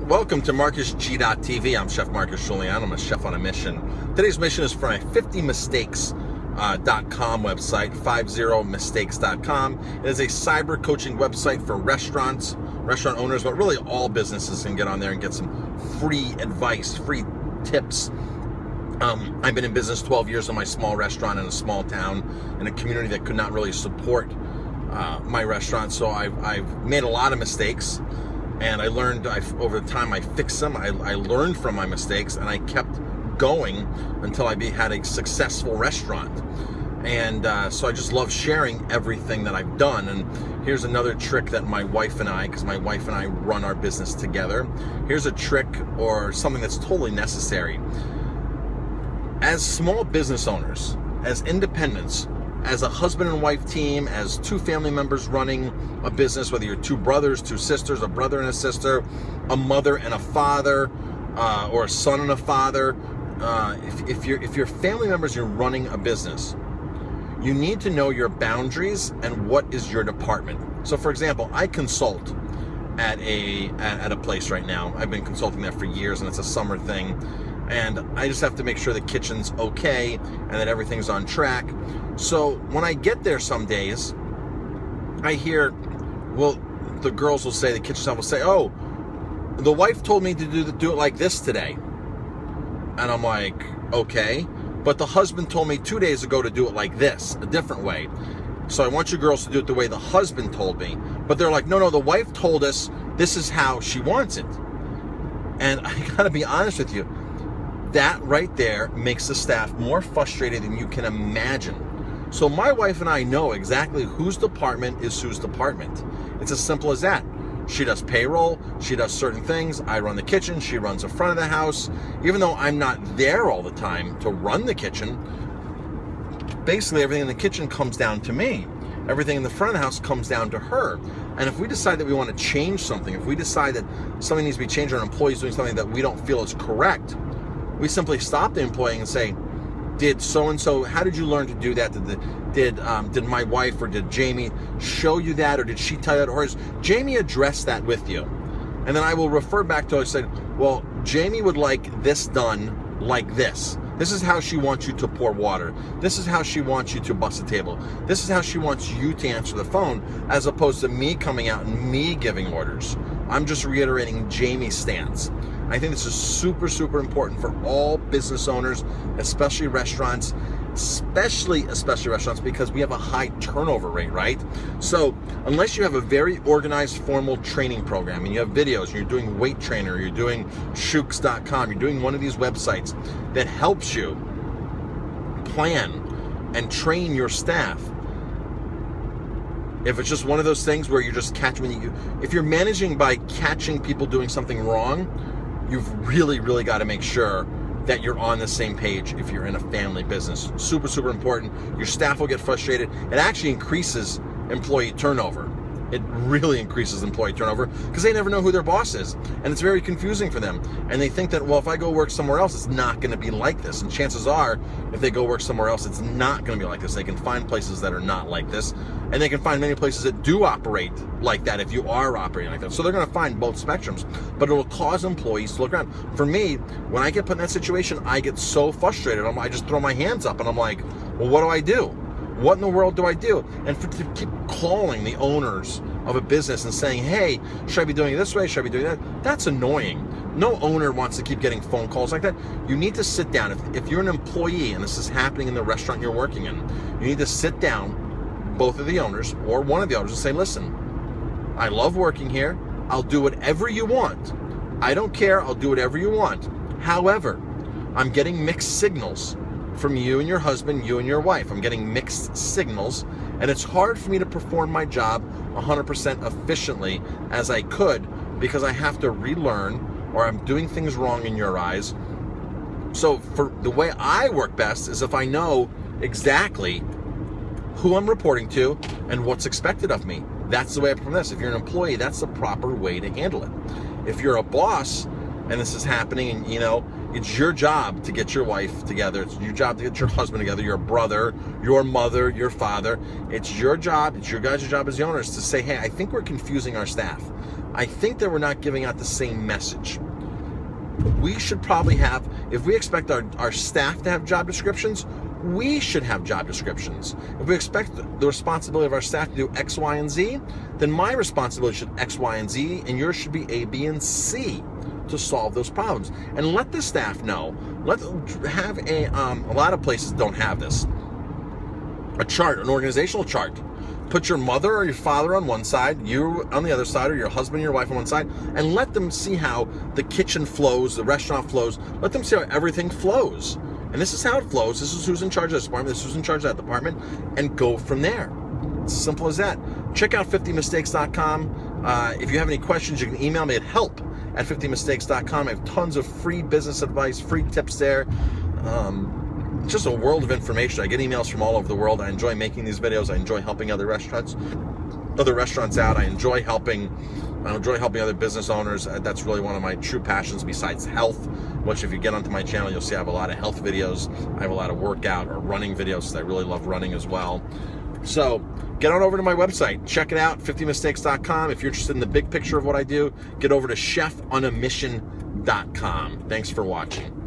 Welcome to MarcusG.tv. I'm Chef Marcus Julian. I'm a chef on a mission. Today's mission is for my 50mistakes.com website, 50mistakes.com. It is a cyber coaching website for restaurant owners, but really all businesses can get on there and get some free advice, free tips. I've been in business 12 years in my small restaurant in a small town in a community that could not really support my restaurant. So I've made a lot of mistakes. And I learned, over time, I fixed them. I learned from my mistakes, and I kept going until I had a successful restaurant. And so I just love sharing everything that I've done. And here's another trick that my wife and I, because my wife and I run our business together, here's a trick or something that's totally necessary. As small business owners, as independents, as a husband and wife team, as two family members running a business, whether you're two brothers, two sisters, a brother and a sister, a mother and a father, or a son and a father, if you're family members, you're running a business, you need to know your boundaries and what is your department. So for example, I consult at a place right now. I've been consulting there for years, and it's a summer thing. And I just have to make sure the kitchen's okay and that everything's on track. So when I get there some days, I hear, well, the girls will say, the kitchen staff will say, oh, the wife told me to do it like this today. And I'm like, okay, but the husband told me 2 days ago to do it like this, a different way. So I want you girls to do it the way the husband told me. But they're like, no, the wife told us this is how she wants it. And I gotta be honest with you, that right there makes the staff more frustrated than you can imagine. So my wife and I know exactly whose department is whose department. It's as simple as that. She does payroll, she does certain things, I run the kitchen, she runs the front of the house. Even though I'm not there all the time to run the kitchen, basically everything in the kitchen comes down to me. Everything in the front of the house comes down to her. And if we decide that we want to change something, if we decide that something needs to be changed or an employee's doing something that we don't feel is correct, we simply stop the employee and say, did so-and-so, how did you learn to do that? Did my wife or did Jamie show you that, or did she tell you that, or has Jamie addressed that with you? And then I will refer back to her and say, well, Jamie would like this done like this. This is how she wants you to pour water. This is how she wants you to bus a table. This is how she wants you to answer the phone, as opposed to me coming out and me giving orders. I'm just reiterating Jamie's stance. I think this is super, super important for all business owners, especially restaurants, especially restaurants, because we have a high turnover rate, right? So unless you have a very organized, formal training program, and you have videos, and you're doing Weight Trainer, you're doing Shooks.com, you're doing one of these websites that helps you plan and train your staff. If it's just one of those things where you're just catching, if you're managing by catching people doing something wrong, you've really, really got to make sure that you're on the same page if you're in a family business. Super, super important. Your staff will get frustrated. It actually increases employee turnover. It really increases employee turnover because they never know who their boss is. And it's very confusing for them. And they think that, well, if I go work somewhere else, it's not going to be like this. And chances are, if they go work somewhere else, it's not going to be like this. They can find places that are not like this. And they can find many places that do operate like that if you are operating like that. So they're going to find both spectrums. But it will cause employees to look around. For me, when I get put in that situation, I get so frustrated. I just throw my hands up and I'm like, well, what do I do? What in the world do I do? And to keep calling the owners of a business and saying, hey, should I be doing it this way? Should I be doing that? That's annoying. No owner wants to keep getting phone calls like that. You need to sit down. If you're an employee and this is happening in the restaurant you're working in, you need to sit down, both of the owners or one of the owners, and say, listen, I love working here. I'll do whatever you want. I don't care. I'll do whatever you want. However, I'm getting mixed signals from you and your husband, you and your wife. I'm getting mixed signals, and it's hard for me to perform my job 100% efficiently as I could because I have to relearn, or I'm doing things wrong in your eyes. So for the way I work best is if I know exactly who I'm reporting to and what's expected of me. That's the way I perform this. If you're an employee, that's the proper way to handle it. If you're a boss and this is happening, and it's your job to get your wife together. It's your job to get your husband together, your brother, your mother, your father. It's your job, it's your guys' job as the owners to say, hey, I think we're confusing our staff. I think that we're not giving out the same message. We should probably have, if we expect our staff to have job descriptions, we should have job descriptions. If we expect the responsibility of our staff to do X, Y, and Z, then my responsibility should X, Y, and Z, and yours should be A, B, and C to solve those problems. And let the staff know. Let them have a lot of places don't have this. A chart, an organizational chart. Put your mother or your father on one side, you on the other side, or your husband and your wife on one side, and let them see how the kitchen flows, the restaurant flows. Let them see how everything flows. And this is how it flows. This is who's in charge of this department. This is who's in charge of that department. And go from there. It's as simple as that. Check out 50mistakes.com. If you have any questions, you can email me at help@50mistakes.com. I have tons of free business advice, free tips there. Just a world of information. I get emails from all over the world. I enjoy making these videos. I enjoy helping other restaurants out. I enjoy helping other business owners. That's really one of my true passions besides health, which if you get onto my channel, you'll see I have a lot of health videos. I have a lot of workout or running videos, because I really love running as well. So get on over to my website. Check it out, 50mistakes.com. If you're interested in the big picture of what I do, get over to chefonamission.com. Thanks for watching.